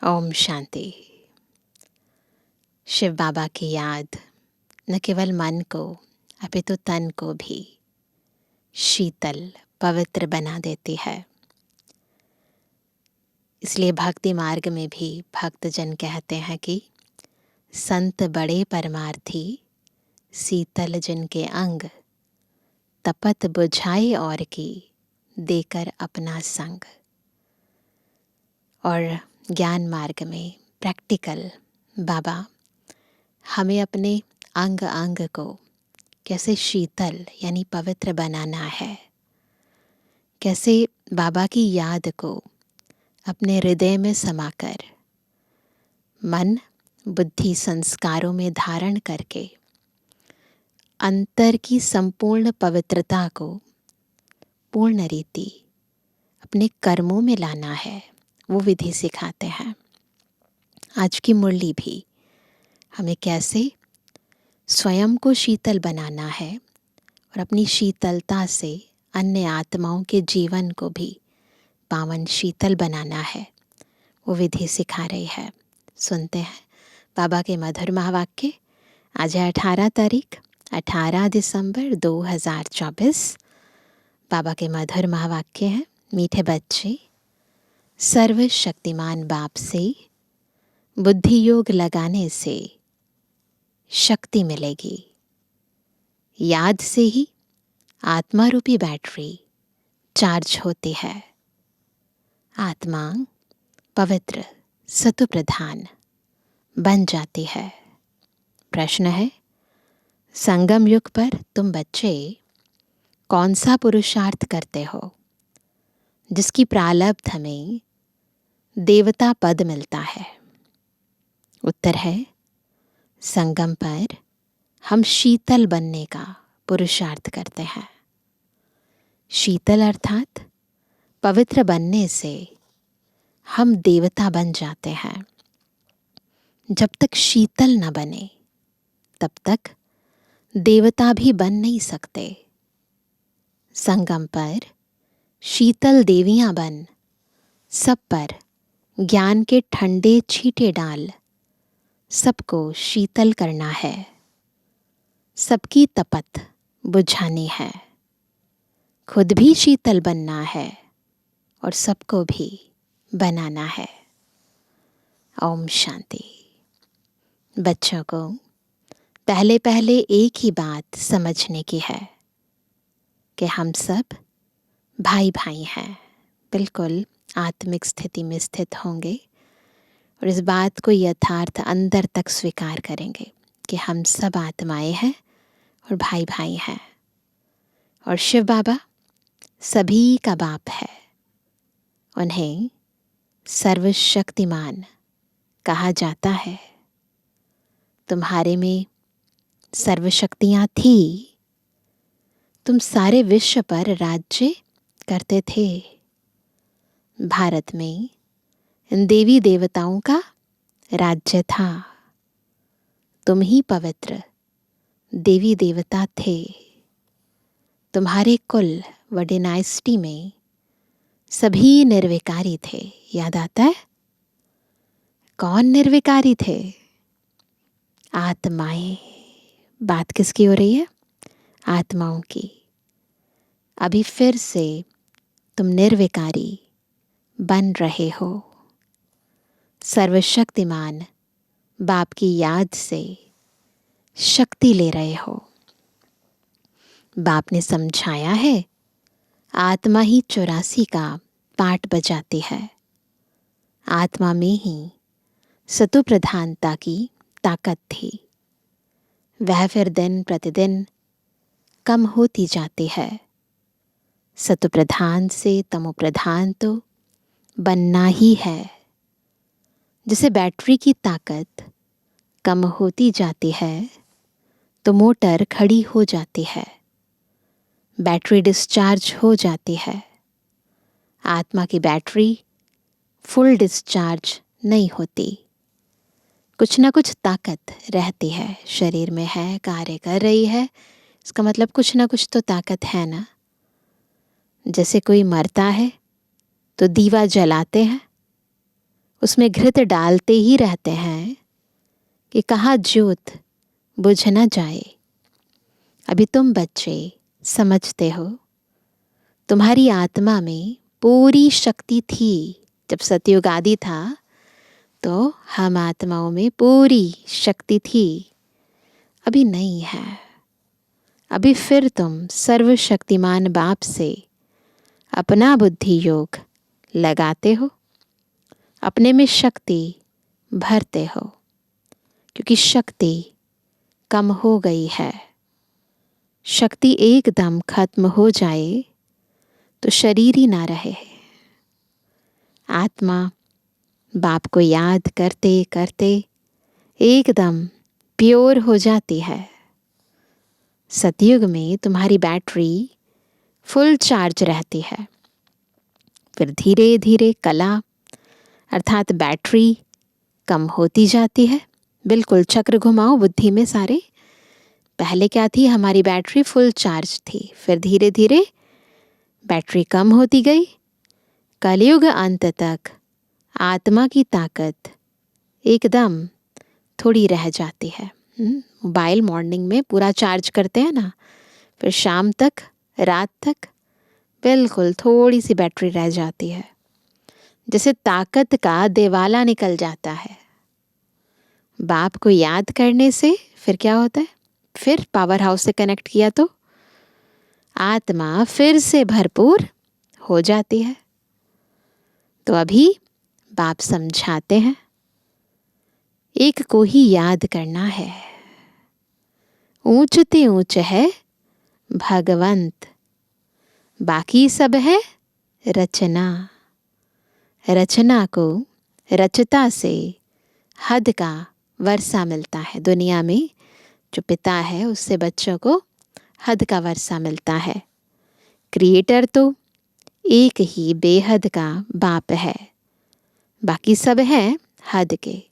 ओम शांति। शिव बाबा की याद न केवल मन को अपितु तन को भी शीतल पवित्र बना देती है। इसलिए भक्ति मार्ग में भी भक्तजन कहते हैं कि संत बड़े परमार्थी, शीतल जिनके अंग, तपत बुझाए और की देकर अपना संग। और ज्ञान मार्ग में प्रैक्टिकल बाबा हमें अपने अंग अंग को कैसे शीतल यानी पवित्र बनाना है, कैसे बाबा की याद को अपने हृदय में समाकर मन बुद्धि संस्कारों में धारण करके अंतर की संपूर्ण पवित्रता को पूर्ण रीति अपने कर्मों में लाना है, वो विधि सिखाते हैं। आज की मुरली भी हमें कैसे स्वयं को शीतल बनाना है और अपनी शीतलता से अन्य आत्माओं के जीवन को भी पावन शीतल बनाना है, वो विधि सिखा रही है। सुनते हैं बाबा के मधुर महावाक्य। आज है 18 तारीख, 18 दिसंबर 2024। बाबा के मधुर महावाक्य हैं। मीठे बच्चे, सर्वशक्तिमान बाप से बुद्धि योग लगाने से शक्ति मिलेगी। याद से ही आत्मा रूपी बैटरी चार्ज होती है। आत्मा पवित्र सत्व प्रधान बन जाती है। प्रश्न है, संगम युग पर तुम बच्चे कौन सा पुरुषार्थ करते हो जिसकी प्रारब्ध में देवता पद मिलता है? उत्तर है, संगम पर हम शीतल बनने का पुरुषार्थ करते हैं। शीतल अर्थात पवित्र बनने से हम देवता बन जाते हैं। जब तक शीतल न बने तब तक देवता भी बन नहीं सकते। संगम पर शीतल देवियां बन सब पर ज्ञान के ठंडे छींटे डाल सबको शीतल करना है, सबकी तपत बुझानी है, खुद भी शीतल बनना है और सबको भी बनाना है। ओम शांति। बच्चों को पहले पहले एक ही बात समझने की है कि हम सब भाई भाई हैं। बिल्कुल आत्मिक स्थिति में स्थित होंगे और इस बात को यथार्थ अंदर तक स्वीकार करेंगे कि हम सब आत्माएं हैं और भाई भाई हैं। और शिव बाबा सभी का बाप है। उन्हें सर्वशक्तिमान कहा जाता है। तुम्हारे में सर्वशक्तियां थी, तुम सारे विश्व पर राज्य करते थे। भारत में इन देवी देवताओं का राज्य था। तुम ही पवित्र देवी देवता थे। तुम्हारे कुल व डिनाइस्टी में सभी निर्विकारी थे। याद आता है? कौन निर्विकारी थे? आत्माएं। बात किसकी हो रही है? आत्माओं की। अभी फिर से तुम निर्विकारी बन रहे हो। सर्वशक्तिमान बाप की याद से शक्ति ले रहे हो। बाप ने समझाया है, आत्मा ही 84 का पाठ बजाती है। आत्मा में ही सत्व प्रधानता की ताकत थी। वह फिर दिन प्रतिदिन कम होती जाती है। सत्व प्रधान से तमो प्रधान तो बनना ही है। जैसे बैटरी की ताकत कम होती जाती है तो मोटर खड़ी हो जाती है, बैटरी डिस्चार्ज हो जाती है। आत्मा की बैटरी फुल डिस्चार्ज नहीं होती। कुछ ना कुछ ताकत रहती है, शरीर में है, कार्य कर रही है, इसका मतलब कुछ ना कुछ तो ताकत है ना। जैसे कोई मरता है तो दीवा जलाते हैं, उसमें घृत डालते ही रहते हैं कि कहाँ ज्योत बुझ न जाए। अभी तुम बच्चे समझते हो, तुम्हारी आत्मा में पूरी शक्ति थी। जब सतयुग आदि था तो हम आत्माओं में पूरी शक्ति थी, अभी नहीं है। अभी फिर तुम सर्वशक्तिमान बाप से अपना बुद्धि योग लगाते हो, अपने में शक्ति भरते हो, क्योंकि शक्ति कम हो गई है। शक्ति एकदम खत्म हो जाए तो शरीर ही ना रहे। आत्मा बाप को याद करते करते एकदम प्योर हो जाती है। सतयुग में तुम्हारी बैटरी फुल चार्ज रहती है, फिर धीरे धीरे कला अर्थात बैटरी कम होती जाती है। बिल्कुल चक्र घुमाओ बुद्धि में सारे। पहले क्या थी, हमारी बैटरी फुल चार्ज थी, फिर धीरे धीरे बैटरी कम होती गई। कलयुग अंत तक आत्मा की ताकत एकदम थोड़ी रह जाती है। मोबाइल मॉर्निंग में पूरा चार्ज करते हैं ना, फिर शाम तक रात तक बिल्कुल थोड़ी सी बैटरी रह जाती है। जैसे ताकत का देवाला निकल जाता है। बाप को याद करने से फिर क्या होता है, फिर पावर हाउस से कनेक्ट किया तो आत्मा फिर से भरपूर हो जाती है। तो अभी बाप समझाते हैं, एक को ही याद करना है। ऊंचते ऊंच है भगवंत, बाकी सब है रचना। रचना को रचता से हद का वर्षा मिलता है। दुनिया में जो पिता है उससे बच्चों को हद का वर्षा मिलता है। क्रिएटर तो एक ही बेहद का बाप है, बाकी सब है हद के।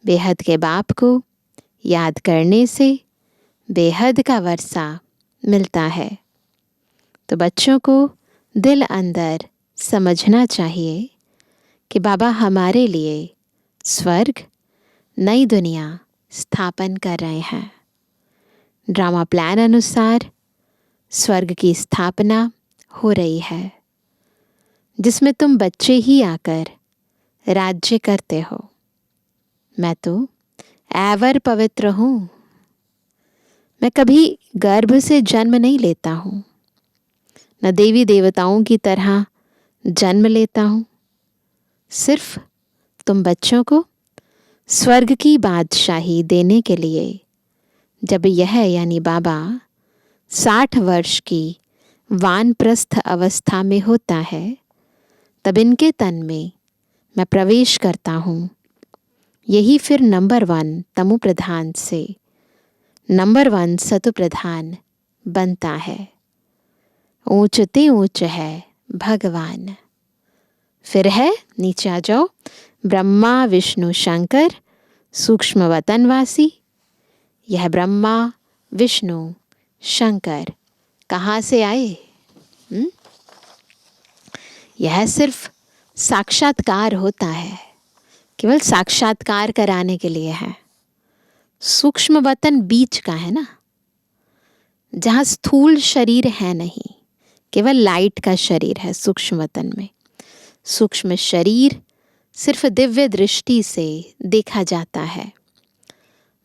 बेहद के बाप को याद करने से बेहद का वर्षा मिलता है। तो बच्चों को दिल अंदर समझना चाहिए कि बाबा हमारे लिए स्वर्ग, नई दुनिया स्थापन कर रहे हैं। ड्रामा प्लान अनुसार स्वर्ग की स्थापना हो रही है, जिसमें तुम बच्चे ही आकर राज्य करते हो। मैं तो एवर पवित्र हूँ। मैं कभी गर्भ से जन्म नहीं लेता हूँ, न देवी देवताओं की तरह जन्म लेता हूँ। सिर्फ तुम बच्चों को स्वर्ग की बादशाही देने के लिए जब यह यानी बाबा 60 वर्ष की वानप्रस्थ अवस्था में होता है, तब इनके तन में मैं प्रवेश करता हूँ। यही फिर नंबर 1 तमु प्रधान से नंबर 1 सतु प्रधान बनता है। ऊंचते ऊंच है भगवान। फिर है, नीचे आ जाओ, ब्रह्मा विष्णु शंकर सूक्ष्म वतनवासी। यह ब्रह्मा विष्णु शंकर कहाँ से आए? यह सिर्फ साक्षात्कार होता है, केवल साक्षात्कार कराने के लिए है। सूक्ष्म वतन बीच का है ना, जहाँ स्थूल शरीर है नहीं, केवल लाइट का शरीर है सूक्ष्म वतन में। सूक्ष्म शरीर सिर्फ दिव्य दृष्टि से देखा जाता है।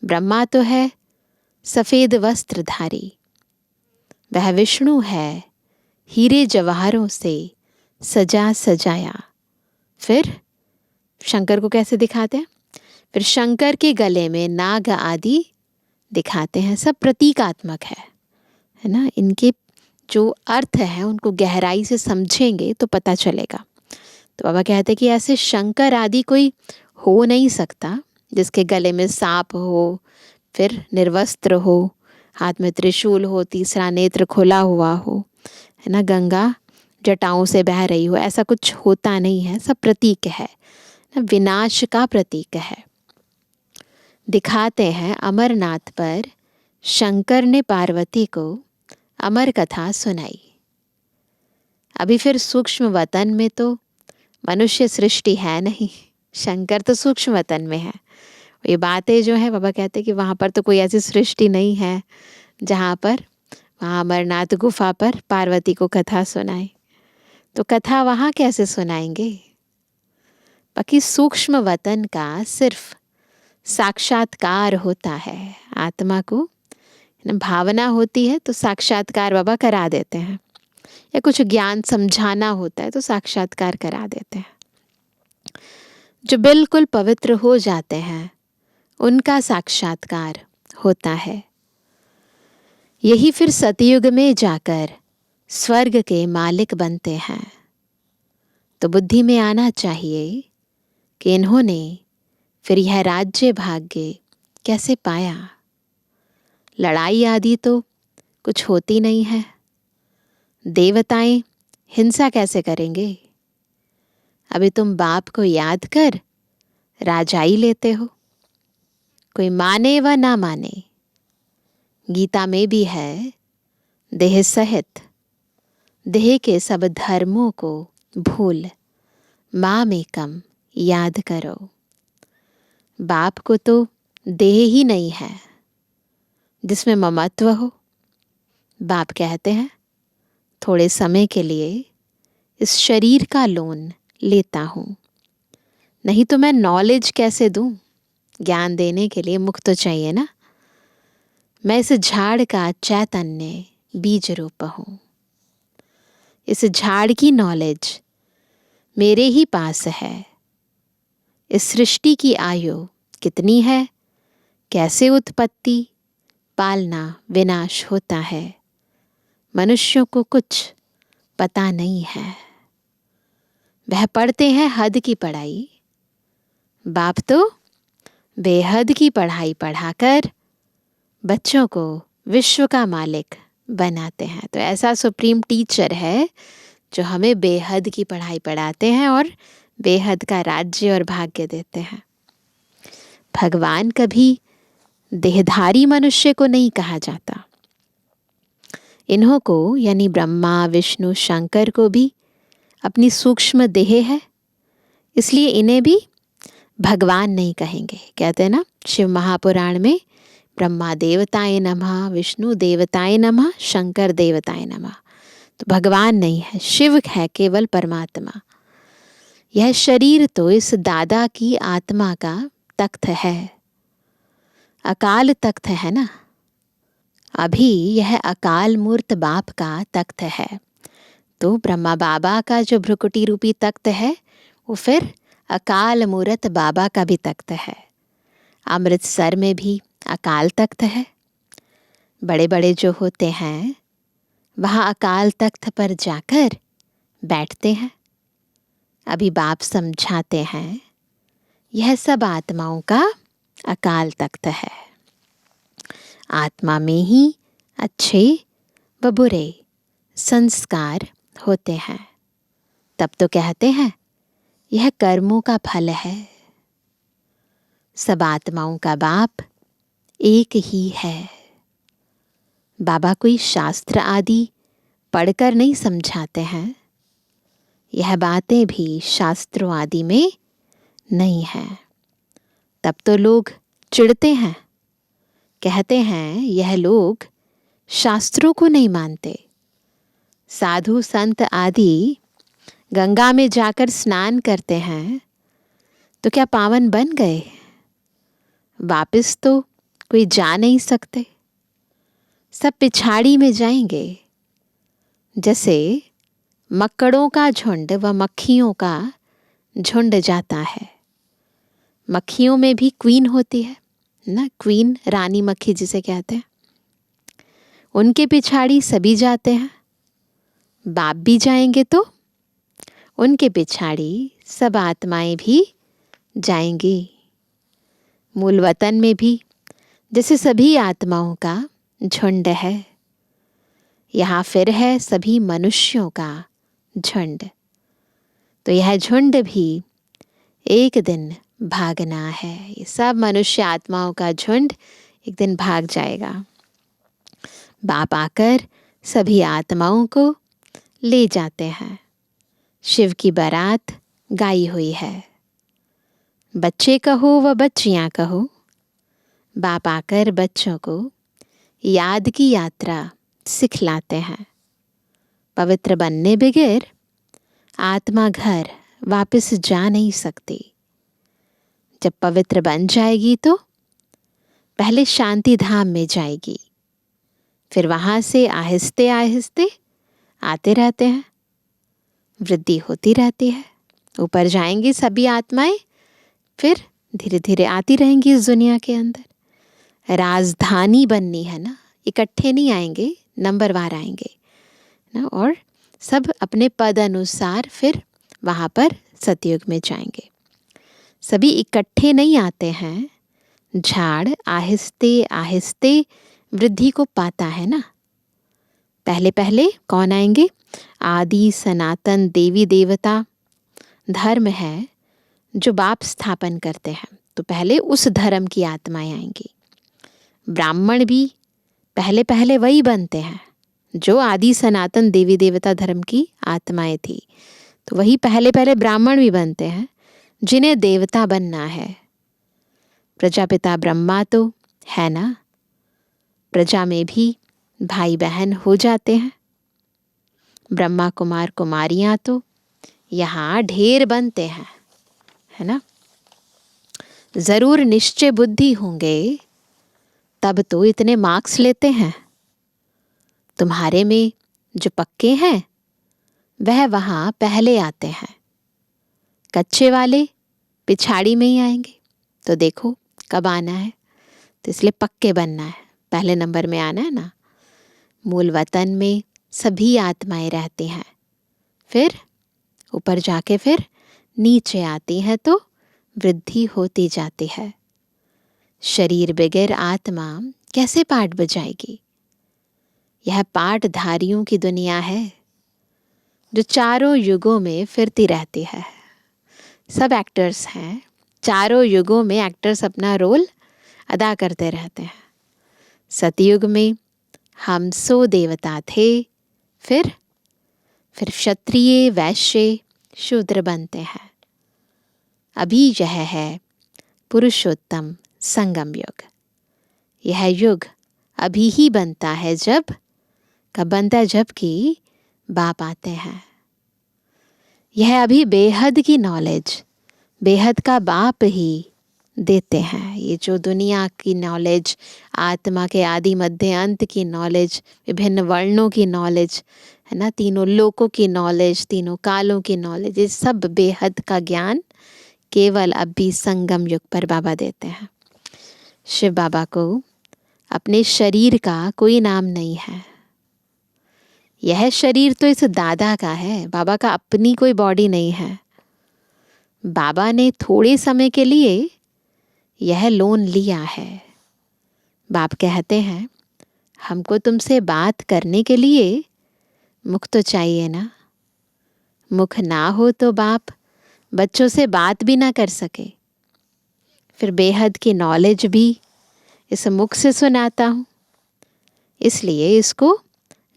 ब्रह्मा तो है सफेद वस्त्रधारी, वह विष्णु है हीरे जवाहरों से सजा सजाया। फिर शंकर को कैसे दिखाते हैं? फिर शंकर के गले में नाग आदि दिखाते हैं। सब प्रतीकात्मक है ना। इनके जो अर्थ है उनको गहराई से समझेंगे तो पता चलेगा। तो बाबा कहते हैं कि ऐसे शंकर आदि कोई हो नहीं सकता जिसके गले में सांप हो, फिर निर्वस्त्र हो, हाथ में त्रिशूल हो, तीसरा नेत्र खुला हुआ हो, है ना, गंगा जटाओं से बह रही हो। ऐसा कुछ होता नहीं है। सब प्रतीक है ना, विनाश का प्रतीक है। दिखाते हैं अमरनाथ पर शंकर ने पार्वती को अमर कथा सुनाई। अभी फिर सूक्ष्म वतन में तो मनुष्य सृष्टि है नहीं, शंकर तो सूक्ष्म वतन में है। ये बातें जो है बाबा कहते हैं कि वहाँ पर तो कोई ऐसी सृष्टि नहीं है जहाँ पर वहाँ अमरनाथ गुफा पर पार्वती को कथा सुनाए। तो कथा वहाँ कैसे सुनाएंगे? बाकी सूक्ष्म वतन का सिर्फ साक्षात्कार होता है। आत्मा को भावना होती है तो साक्षात्कार बाबा करा देते हैं, या कुछ ज्ञान समझाना होता है तो साक्षात्कार करा देते हैं। जो बिल्कुल पवित्र हो जाते हैं उनका साक्षात्कार होता है। यही फिर सतयुग में जाकर स्वर्ग के मालिक बनते हैं। तो बुद्धि में आना चाहिए कि इन्होंने फिर यह राज्य भाग्य कैसे पाया। लड़ाई आदि तो कुछ होती नहीं है। देवताएं हिंसा कैसे करेंगे? अभी तुम बाप को याद कर राजाई लेते हो। कोई माने व ना माने, गीता में भी है देह सहित देह के सब धर्मों को भूल माम एकम याद करो। बाप को तो देह ही नहीं है जिसमें ममत्व हो। बाप कहते हैं थोड़े समय के लिए इस शरीर का लोन लेता हूँ, नहीं तो मैं नॉलेज कैसे दूँ? ज्ञान देने के लिए मुख तो चाहिए ना। मैं इस झाड़ का चैतन्य बीज रूप हूँ। इस झाड़ की नॉलेज मेरे ही पास है। इस सृष्टि की आयु कितनी है, कैसे उत्पत्ति पालना विनाश होता है, मनुष्यों को कुछ पता नहीं है। वह पढ़ते हैं हद की पढ़ाई। बाप तो बेहद की पढ़ाई पढ़ाकर बच्चों को विश्व का मालिक बनाते हैं। तो ऐसा सुप्रीम टीचर है जो हमें बेहद की पढ़ाई पढ़ाते हैं और बेहद का राज्य और भाग्य देते हैं। भगवान कभी देहधारी मनुष्य को नहीं कहा जाता। इन्हों को यानी ब्रह्मा विष्णु शंकर को भी अपनी सूक्ष्म देह है, इसलिए इन्हें भी भगवान नहीं कहेंगे। कहते हैं ना शिव महापुराण में, ब्रह्मा देवताय नमः, विष्णु देवताय नमः, शंकर देवताय नमः। तो भगवान नहीं है, शिव है, केवल परमात्मा। यह शरीर तो इस दादा की आत्मा का तख्त है, अकाल तख्त है ना। अभी यह अकाल मूर्त बाप का तख्त है। तो ब्रह्मा बाबा का जो भ्रुकुटी रूपी तख्त है वो फिर अकाल मूर्त बाबा का भी तख्त है। अमृतसर में भी अकाल तख्त है। बड़े बड़े जो होते हैं वहाँ अकाल तख्त पर जाकर बैठते हैं। अभी बाप समझाते हैं यह सब आत्माओं का अकाल तख्त है। आत्मा में ही अच्छे व बुरे संस्कार होते हैं। तब तो कहते हैं यह कर्मों का फल है। सब आत्माओं का बाप एक ही है। बाबा कोई शास्त्र आदि पढ़कर नहीं समझाते हैं। यह बातें भी शास्त्रों आदि में नहीं है। तब तो लोग चिढ़ते हैं, कहते हैं यह लोग शास्त्रों को नहीं मानते। साधु संत आदि गंगा में जाकर स्नान करते हैं तो क्या पावन बन गए? वापिस तो कोई जा नहीं सकते, सब पिछाड़ी में जाएंगे। जैसे मक्कड़ों का झुंड व मक्खियों का झुंड जाता है। मक्खियों में भी क्वीन होती है ना, क्वीन रानी मक्खी जिसे कहते हैं। उनके पिछाड़ी सभी जाते हैं। बाप भी जाएंगे तो उनके पिछाड़ी सब आत्माएं भी जाएंगी। मूल वतन में भी जैसे सभी आत्माओं का झुंड है, यहाँ फिर है सभी मनुष्यों का झुंड। तो यह झुंड भी एक दिन भागना है। ये सब मनुष्य आत्माओं का झुंड एक दिन भाग जाएगा। बाप आकर सभी आत्माओं को ले जाते हैं। शिव की बारात गाई हुई है। बच्चे कहो व बच्चियाँ कहो, बाप आकर बच्चों को याद की यात्रा सिखलाते हैं। पवित्र बनने बगैर आत्मा घर वापस जा नहीं सकती। जब पवित्र बन जाएगी तो पहले शांति धाम में जाएगी, फिर वहाँ से आहिस्ते आहिस्ते आते रहते हैं, वृद्धि होती रहती है। ऊपर जाएंगी सभी आत्माएं, फिर धीरे धीरे आती रहेंगी इस दुनिया के अंदर। राजधानी बननी है ना, इकट्ठे नहीं आएंगे, नंबरवार आएंगे ना, और सब अपने पद अनुसार फिर वहाँ पर सतयुग में जाएंगे। सभी इकट्ठे नहीं आते हैं। झाड़ आहिस्ते आहिस्ते वृद्धि को पाता है ना। पहले पहले कौन आएंगे? आदि सनातन देवी देवता धर्म है जो बाप स्थापन करते हैं, तो पहले उस धर्म की आत्माएं आएंगी। ब्राह्मण भी पहले पहले वही बनते हैं जो आदि सनातन देवी देवता धर्म की आत्माएं थी, तो वही पहले पहले ब्राह्मण भी बनते हैं जिन्हें देवता बनना है। प्रजापिता ब्रह्मा तो है ना, प्रजा में भी भाई बहन हो जाते हैं। ब्रह्मा कुमार कुमारियां तो यहाँ ढेर बनते हैं, है ना। जरूर निश्चय बुद्धि होंगे तब तो इतने मार्क्स लेते हैं। तुम्हारे में जो पक्के हैं वह वहाँ पहले आते हैं, कच्चे वाले पिछाड़ी में ही आएंगे। तो देखो कब आना है, तो इसलिए पक्के बनना है, पहले नंबर में आना है ना। मूल वतन में सभी आत्माएं रहती हैं, फिर ऊपर जाके फिर नीचे आती हैं, तो वृद्धि होती जाती है। शरीर बगैर आत्मा कैसे पाठ बजाएगी? यह पाठधारियों की दुनिया है जो चारों युगों में फिरती रहती है। सब एक्टर्स हैं, चारों युगों में एक्टर्स अपना रोल अदा करते रहते हैं। सतयुग में हम 100 देवता थे, फिर क्षत्रिय वैश्य शूद्र बनते हैं। अभी यह है पुरुषोत्तम संगम युग। यह युग अभी ही बनता है, कब बनता है? जब कि बाप आते हैं। यह अभी बेहद की नॉलेज बेहद का बाप ही देते हैं। ये जो दुनिया की नॉलेज, आत्मा के आदि मध्य अंत की नॉलेज, विभिन्न वर्णों की नॉलेज, है ना, तीनों लोकों की नॉलेज, तीनों कालों की नॉलेज, ये सब बेहद का ज्ञान केवल अभी संगम युग पर बाबा देते हैं। शिव बाबा को अपने शरीर का कोई नाम नहीं है। यह शरीर तो इस दादा का है, बाबा का अपनी कोई बॉडी नहीं है। बाबा ने थोड़े समय के लिए यह लोन लिया है। बाप कहते हैं हमको तुमसे बात करने के लिए मुख तो चाहिए ना। मुख ना हो तो बाप बच्चों से बात भी ना कर सके। फिर बेहद की नॉलेज भी इस मुख से सुनाता हूँ, इसलिए इसको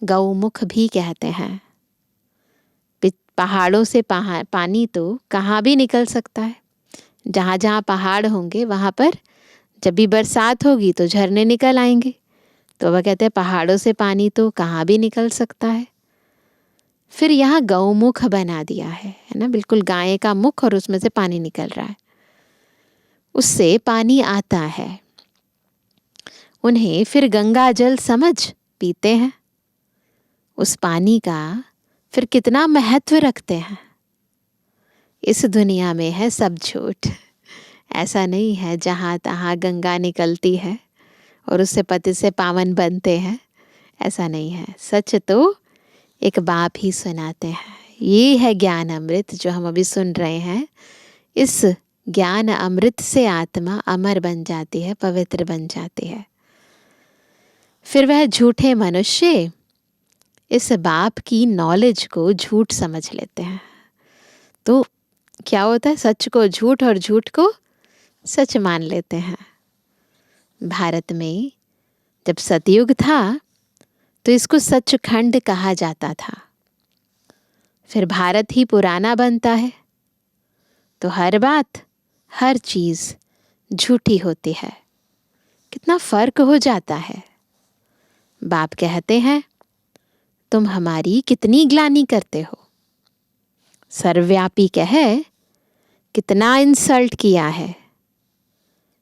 गौमुख भी कहते हैं। पहाड़ों से पानी तो कहाँ भी निकल सकता है। जहाँ जहाँ पहाड़ होंगे वहाँ पर जब भी बरसात होगी तो झरने निकल आएंगे। तो वह कहते हैं पहाड़ों से पानी तो कहाँ भी निकल सकता है। फिर यहाँ गौमुख बना दिया है ना, बिल्कुल गाय का मुख और उसमें से पानी निकल रहा है, उससे पानी आता है। उन्हें फिर गंगा जल समझ पीते हैं। उस पानी का फिर कितना महत्व रखते हैं। इस दुनिया में है सब झूठ। ऐसा नहीं है जहाँ तहाँ गंगा निकलती है और उससे पति से पावन बनते हैं, ऐसा नहीं है। सच तो एक बाप ही सुनाते हैं। ये है ज्ञान अमृत जो हम अभी सुन रहे हैं। इस ज्ञान अमृत से आत्मा अमर बन जाती है, पवित्र बन जाती है। फिर वह झूठे मनुष्य इस बाप की नॉलेज को झूठ समझ लेते हैं। तो क्या होता है? सच को झूठ और झूठ को सच मान लेते हैं। भारत में जब सतयुग था तो इसको सचखंड कहा जाता था। फिर भारत ही पुराना बनता है तो हर बात हर चीज़ झूठी होती है। कितना फ़र्क हो जाता है। बाप कहते हैं, तुम हमारी कितनी ग्लानि करते हो। सर्वव्यापी कहे, कितना इंसल्ट किया है।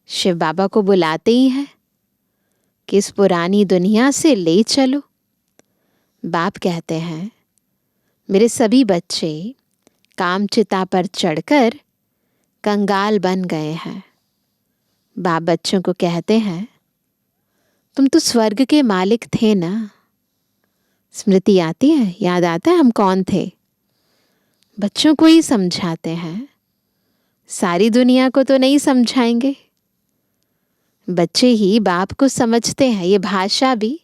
शिव बाबा को बुलाते ही हैं कि इस पुरानी दुनिया से ले चलो। बाप कहते हैं, मेरे सभी बच्चे कामचिता पर चढ़कर कंगाल बन गए हैं। बाप बच्चों को कहते हैं, तुम तो स्वर्ग के मालिक थे ना। स्मृति आती है, याद आता है हम कौन थे। बच्चों को ही समझाते हैं, सारी दुनिया को तो नहीं समझाएंगे। बच्चे ही बाप को समझते हैं। ये भाषा भी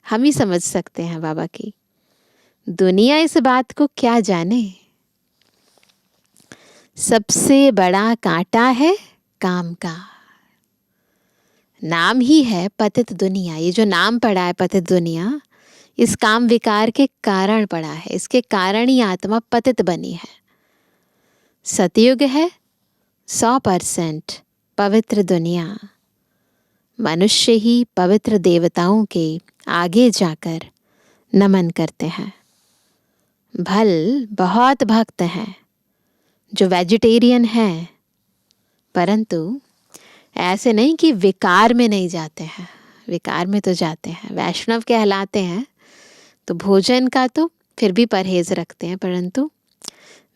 हम ही समझ सकते हैं बाबा की। दुनिया इस बात को क्या जाने। सबसे बड़ा कांटा है काम का। नाम ही है पतित दुनिया। ये जो नाम पड़ा है पतित दुनिया, इस काम विकार के कारण पड़ा है। इसके कारण ही आत्मा पतित बनी है। सतयुग है 100% पवित्र दुनिया। मनुष्य ही पवित्र देवताओं के आगे जाकर नमन करते हैं। भल बहुत भक्त हैं जो वेजिटेरियन हैं, परंतु ऐसे नहीं कि विकार में नहीं जाते हैं। विकार में तो जाते हैं। वैष्णव कहलाते हैं तो भोजन का तो फिर भी परहेज रखते हैं, परंतु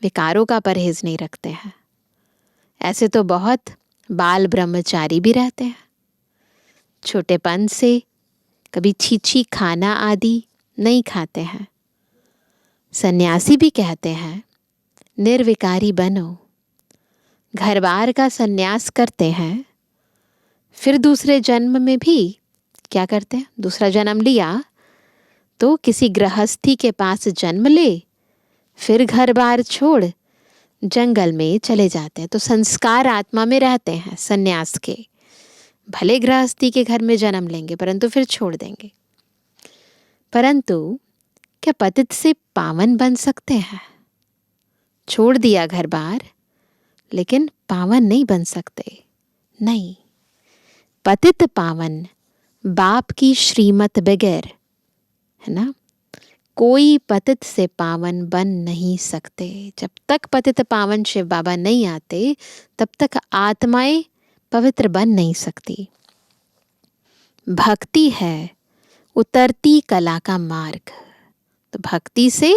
विकारों का परहेज नहीं रखते हैं। ऐसे तो बहुत बाल ब्रह्मचारी भी रहते हैं। छोटेपन से कभी छीछी खाना आदि नहीं खाते हैं। सन्यासी भी कहते हैं, निर्विकारी बनो। घर बार का सन्यास करते हैं, फिर दूसरे जन्म में भी क्या करते हैं। दूसरा जन्म लिया तो किसी गृहस्थी के पास जन्म ले, फिर घर बार छोड़ जंगल में चले जाते हैं। तो संस्कार आत्मा में रहते हैं सन्यास के। भले गृहस्थी के घर में जन्म लेंगे परंतु फिर छोड़ देंगे। परंतु क्या पतित से पावन बन सकते हैं। छोड़ दिया घर बार, लेकिन पावन नहीं बन सकते। नहीं, पतित पावन बाप की श्रीमत बगैर, है ना, कोई पतित से पावन बन नहीं सकते। जब तक पतित पावन शिव बाबा नहीं आते, तब तक आत्माएं पवित्र बन नहीं सकती। भक्ति है उतरती कला का मार्ग। तो भक्ति से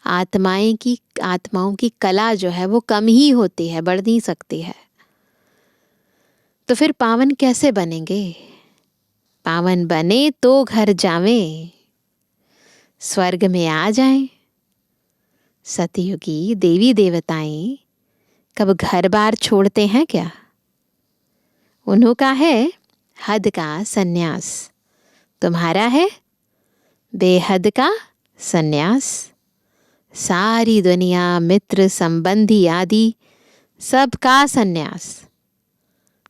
आत्माओं की कला जो है वो कम ही होती है, बढ़ नहीं सकती है। तो फिर पावन कैसे बनेंगे। पावन बने तो घर जावें, स्वर्ग में आ जाएं। सतयुगी देवी देवताएं कब घर बार छोड़ते हैं क्या। उन्हों का है हद का सन्यास, तुम्हारा है बेहद का सन्यास। सारी दुनिया, मित्र, संबंधी आदि सबका सन्यास।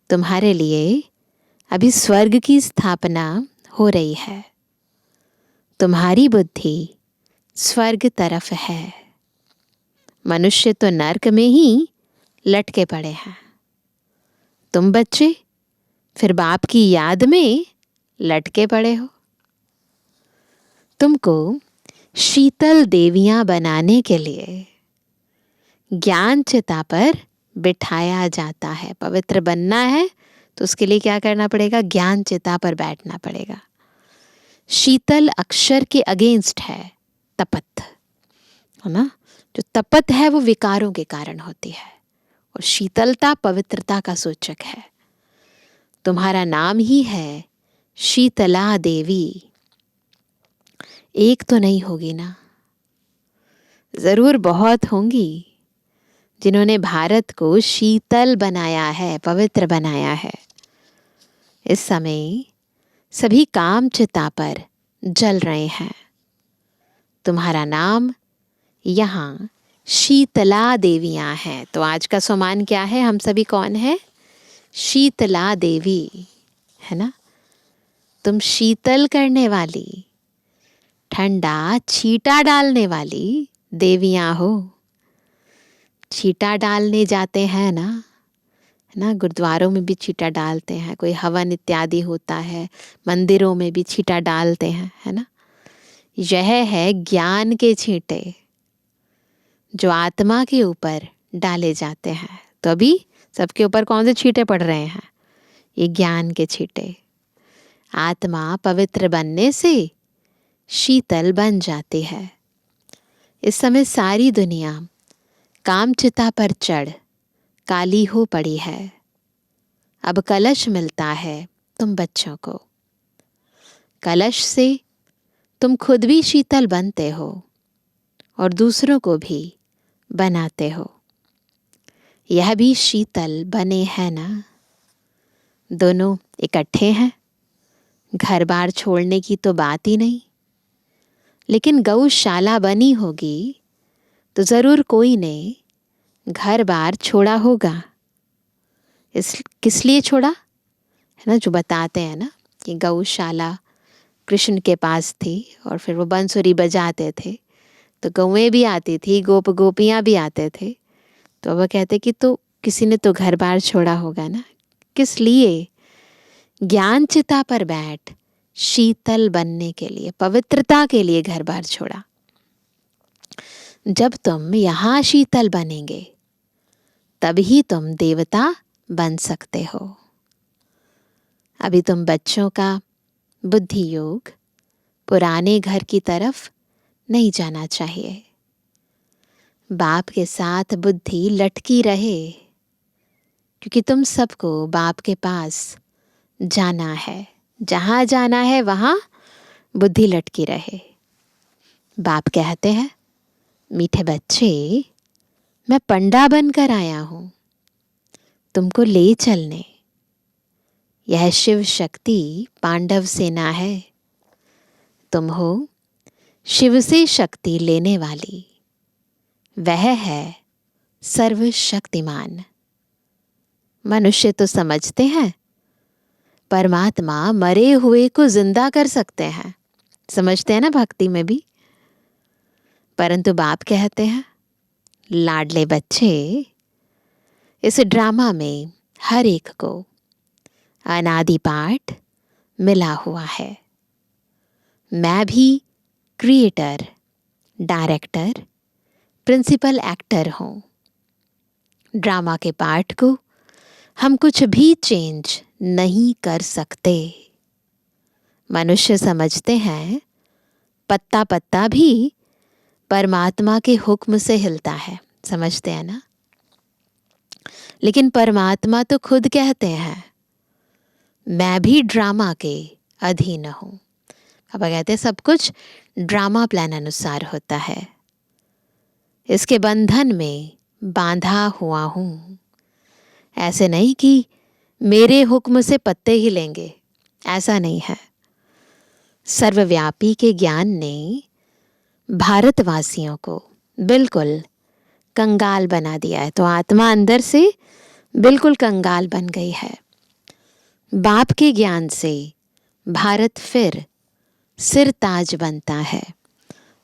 तुम्हारे लिए अभी स्वर्ग की स्थापना हो रही है। तुम्हारी बुद्धि स्वर्ग तरफ है। मनुष्य तो नर्क में ही लटके पड़े हैं। तुम बच्चे फिर बाप की याद में लटके पड़े हो। तुमको शीतल देवियां बनाने के लिए ज्ञान चिता पर बिठाया जाता है। पवित्र बनना है तो उसके लिए क्या करना पड़ेगा, ज्ञान चिता पर बैठना पड़ेगा। शीतल अक्षर के अगेंस्ट है तपत, है ना। जो तपत है वो विकारों के कारण होती है, और शीतलता पवित्रता का सूचक है। तुम्हारा नाम ही है शीतला देवी। एक तो नहीं होगी ना, जरूर बहुत होंगी जिन्होंने भारत को शीतल बनाया है, पवित्र बनाया है। इस समय सभी काम चिता पर जल रहे हैं। तुम्हारा नाम यहाँ शीतला देवियां हैं। तो आज का सम्मान क्या है, हम सभी कौन है, शीतला देवी, है ना। तुम शीतल करने वाली, ठंडा छींटा डालने वाली देवियां हो। छींटा डालने जाते हैं ना, है ना। गुरुद्वारों में भी छींटा डालते हैं, कोई हवन इत्यादि होता है, मंदिरों में भी छींटा डालते हैं, है ना। यह है ज्ञान के छींटे जो आत्मा के ऊपर डाले जाते हैं। तो अभी सबके ऊपर कौन से छींटे पड़ रहे हैं? ये ज्ञान के छींटे। आत्मा पवित्र बनने से शीतल बन जाती है। इस समय सारी दुनिया कामचिता पर चढ़ काली हो पड़ी है। अब कलश मिलता है तुम बच्चों को। कलश से तुम खुद भी शीतल बनते हो और दूसरों को भी बनाते हो। यह भी शीतल बने हैं ना। दोनों इकट्ठे हैं। घर बार छोड़ने की तो बात ही नहीं। लेकिन गौशाला बनी होगी तो ज़रूर कोई ने घर बार छोड़ा होगा। किस लिए छोड़ा, है ना। जो बताते हैं ना कि गौशाला कृष्ण के पास थी और फिर वो बंसुरी बजाते थे तो गौएं भी आती थी, गोपियाँ भी आते थे। तो वह कहते कि तो किसी ने तो घर बार छोड़ा होगा ना। किस लिए? ज्ञान चिता पर बैठ शीतल बनने के लिए, पवित्रता के लिए घर बार छोड़ा। जब तुम यहाँ शीतल बनेंगे तभी तुम देवता बन सकते हो। अभी तुम बच्चों का बुद्धि योग पुराने घर की तरफ नहीं जाना चाहिए। बाप के साथ बुद्धि लटकी रहे, क्योंकि तुम सबको बाप के पास जाना है। जहाँ जाना है वहाँ बुद्धि लटकी रहे। बाप कहते हैं, मीठे बच्चे, मैं पंडा बनकर आया हूँ तुमको ले चलने। यह शिव शक्ति पांडव सेना है। तुम हो शिव से शक्ति लेने वाली। वह है सर्वशक्तिमान। मनुष्य तो समझते हैं परमात्मा मरे हुए को जिंदा कर सकते हैं, समझते हैं ना भक्ति में भी। परंतु बाप कहते हैं, लाडले बच्चे, इस ड्रामा में हर एक को अनादि पाठ मिला हुआ है। मैं भी क्रिएटर, डायरेक्टर, प्रिंसिपल एक्टर हूँ। ड्रामा के पार्ट को हम कुछ भी चेंज नहीं कर सकते। मनुष्य समझते हैं पत्ता पत्ता भी परमात्मा के हुक्म से हिलता है, समझते हैं ना। लेकिन परमात्मा तो खुद कहते हैं, मैं भी ड्रामा के अधीन हूँ। अब कहते हैं सब कुछ ड्रामा प्लान अनुसार होता है। इसके बंधन में बांधा हुआ हूँ। ऐसे नहीं कि मेरे हुक्म से पत्ते ही लेंगे, ऐसा नहीं है। सर्वव्यापी के ज्ञान ने भारतवासियों को बिल्कुल कंगाल बना दिया है। तो आत्मा अंदर से बिल्कुल कंगाल बन गई है। बाप के ज्ञान से भारत फिर सिर ताज बनता है।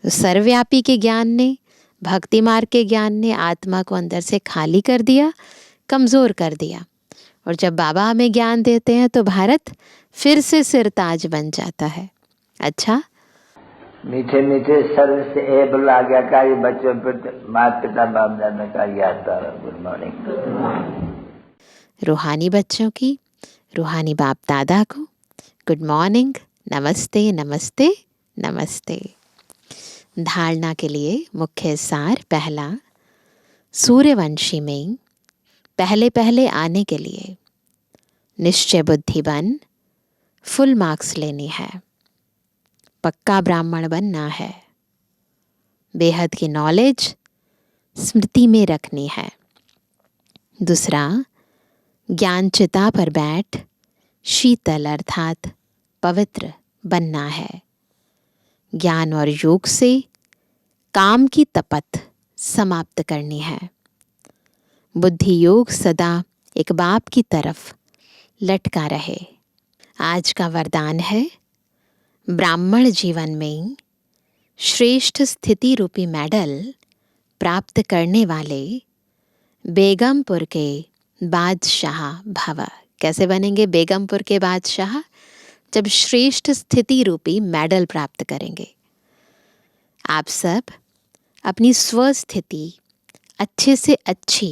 तो सर्वव्यापी के ज्ञान ने, भक्ति मार्ग के ज्ञान ने आत्मा को अंदर से खाली कर दिया, कमज़ोर कर दिया। और जब बाबा हमें ज्ञान देते हैं तो भारत फिर से सिरताज बन जाता है। अच्छा, मीठे मीठे सर्व से एबल आज्ञाकारी बच्चों पर माता पिता बाप दादा का याद। Good morning. रूहानी बच्चों की रूहानी बाप दादा को गुड मॉर्निंग, नमस्ते नमस्ते नमस्ते। धारणा के लिए मुख्य सार। पहला, सूर्यवंशी में पहले पहले आने के लिए निश्चय बुद्धि बन फुल मार्क्स लेनी है। पक्का ब्राह्मण बनना है। बेहद की नॉलेज स्मृति में रखनी है। दूसरा, ज्ञान चिता पर बैठ शीतल अर्थात पवित्र बनना है। ज्ञान और योग से काम की तपत समाप्त करनी है। बुद्धि योग सदा एक बाप की तरफ लटका रहे। आज का वरदान है, ब्राह्मण जीवन में श्रेष्ठ स्थिति रूपी मेडल प्राप्त करने वाले बेगमपुर के बादशाह भव। कैसे बनेंगे बेगमपुर के बादशाह? जब श्रेष्ठ स्थिति रूपी मेडल प्राप्त करेंगे। आप सब अपनी स्वस्थिति अच्छे से अच्छी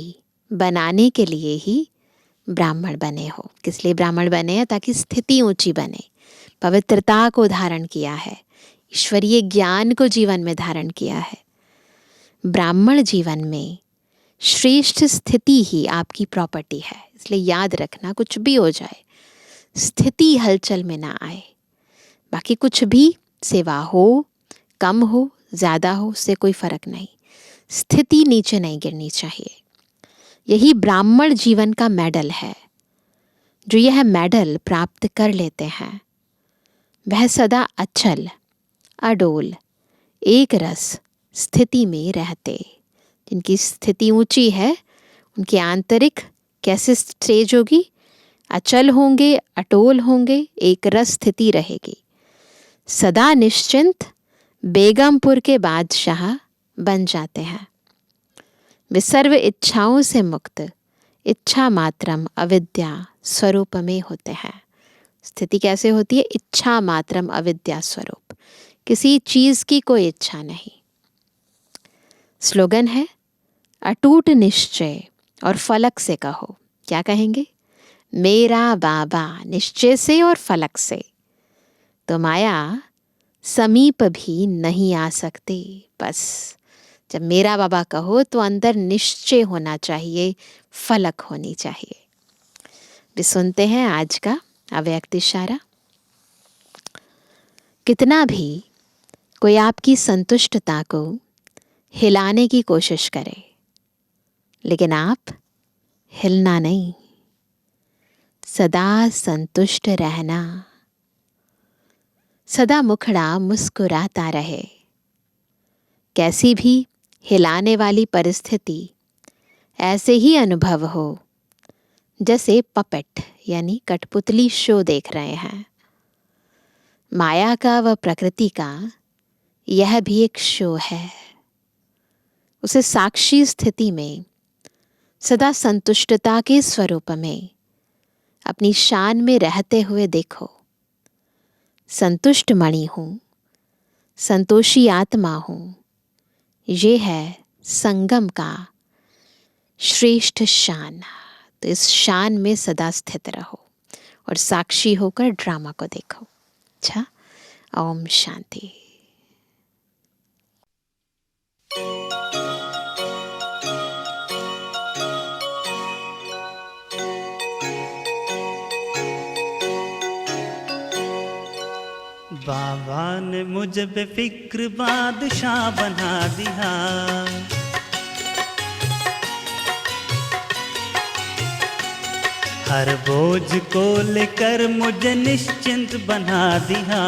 बनाने के लिए ही ब्राह्मण बने हो। किस लिए ब्राह्मण बने हैं? ताकि स्थिति ऊंची बने, पवित्रता को धारण किया है, ईश्वरीय ज्ञान को जीवन में धारण किया है। ब्राह्मण जीवन में श्रेष्ठ स्थिति ही आपकी प्रॉपर्टी है। इसलिए याद रखना, कुछ भी हो जाए स्थिति हलचल में ना आए। बाकी कुछ भी, सेवा हो, कम हो, ज़्यादा हो, उससे कोई फर्क नहीं, स्थिति नीचे नहीं गिरनी चाहिए। यही ब्राह्मण जीवन का मेडल है। जो यह मेडल प्राप्त कर लेते हैं वह सदा अचल, अडोल, एक रस स्थिति में रहते। जिनकी स्थिति ऊंची है उनकी आंतरिक कैसे स्टेज होगी? अचल होंगे, अटोल होंगे, एक रस स्थिति रहेगी। सदा निश्चिंत बेगमपुर के बादशाह बन जाते हैं। वे सर्व इच्छाओं से मुक्त, इच्छा मात्रम अविद्या स्वरूप में होते हैं। स्थिति कैसे होती है? इच्छा मात्रम अविद्या स्वरूप, किसी चीज की कोई इच्छा नहीं। स्लोगन है अटूट निश्चय और फलक से कहो। क्या कहेंगे? मेरा बाबा निश्चय से और फलक से तो माया समीप भी नहीं आ सकती। बस जब मेरा बाबा कहो तो अंदर निश्चय होना चाहिए, फलक होनी चाहिए। भी सुनते हैं आज का अव्यक्त इशारा। कितना भी कोई आपकी संतुष्टता को हिलाने की कोशिश करे, लेकिन आप हिलना नहीं, सदा संतुष्ट रहना, सदा मुखड़ा मुस्कुराता रहे। कैसी भी हिलाने वाली परिस्थिति ऐसे ही अनुभव हो जैसे पपेट यानी कठपुतली शो देख रहे हैं। माया का व प्रकृति का यह भी एक शो है। उसे साक्षी स्थिति में सदा संतुष्टता के स्वरूप में अपनी शान में रहते हुए देखो। संतुष्ट मणि हूँ, संतोषी आत्मा हूँ, ये है संगम का श्रेष्ठ शान। तो इस शान में सदा स्थित रहो और साक्षी होकर ड्रामा को देखो। अच्छा, ओम शांति। बाबा ने मुझे बेफिक्र बादशाह बना दिया। हर बोझ को लेकर मुझे निश्चिंत बना दिया।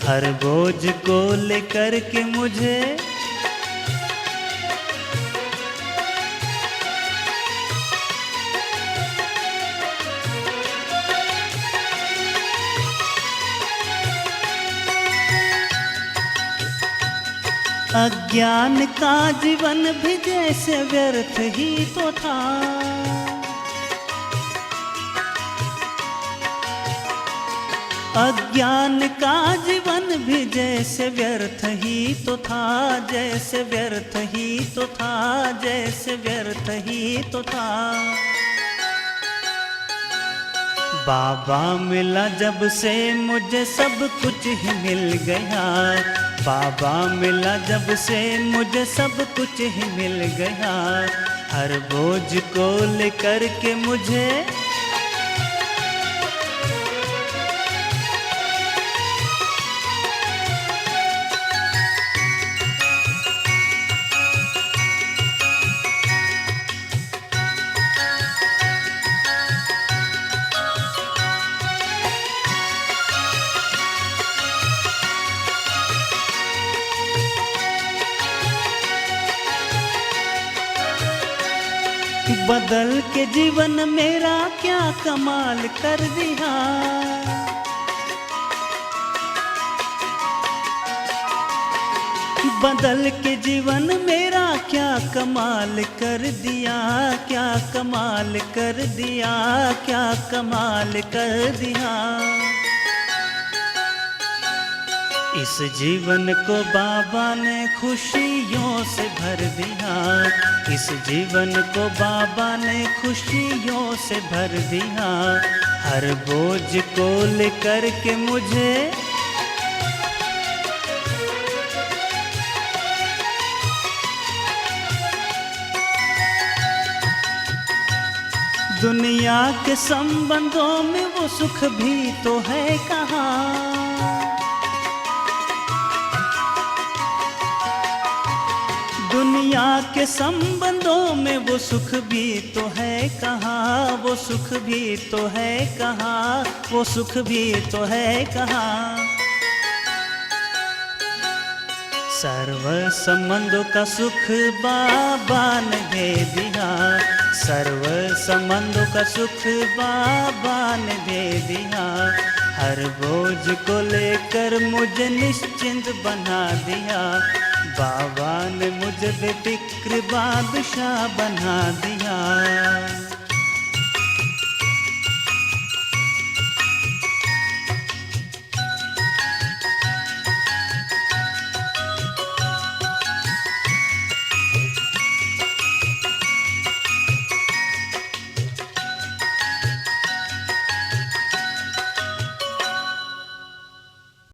हर बोझ को लेकर के मुझे अज्ञान का जीवन भी जैसे व्यर्थ ही तो था। अज्ञान का जीवन भी जैसे व्यर्थ ही तो था, जैसे व्यर्थ ही तो था, जैसे व्यर्थ ही तो था। बाबा मिला जब से मुझे सब कुछ ही मिल गया। बाबा मिला जब से मुझे सब कुछ ही मिल गया। हर बोझ को लेकर के मुझे बदल के जीवन मेरा क्या कमाल कर दिया। बदल के जीवन मेरा क्या कमाल कर दिया, क्या कमाल कर दिया, क्या कमाल कर दिया। इस जीवन को बाबा ने खुशियों से भर दिया, इस जीवन को बाबा ने खुशियों से भर दिया। हर बोझ को लेकर के मुझे दुनिया के संबंधों में वो सुख भी तो है कहाँ। दुनिया के संबंधों में वो सुख भी तो है कहाँ, वो सुख भी तो है कहाँ, वो सुख भी तो है कहाँ। सर्व संबंधों का सुख बाबा ने दे दिया, सर्व संबंधों का सुख बाबा ने दे दिया। हर बोझ को लेकर मुझे निश्चिंत बना दिया, बाबा ने मुझे बेफिक्र बादशाह बना दिया।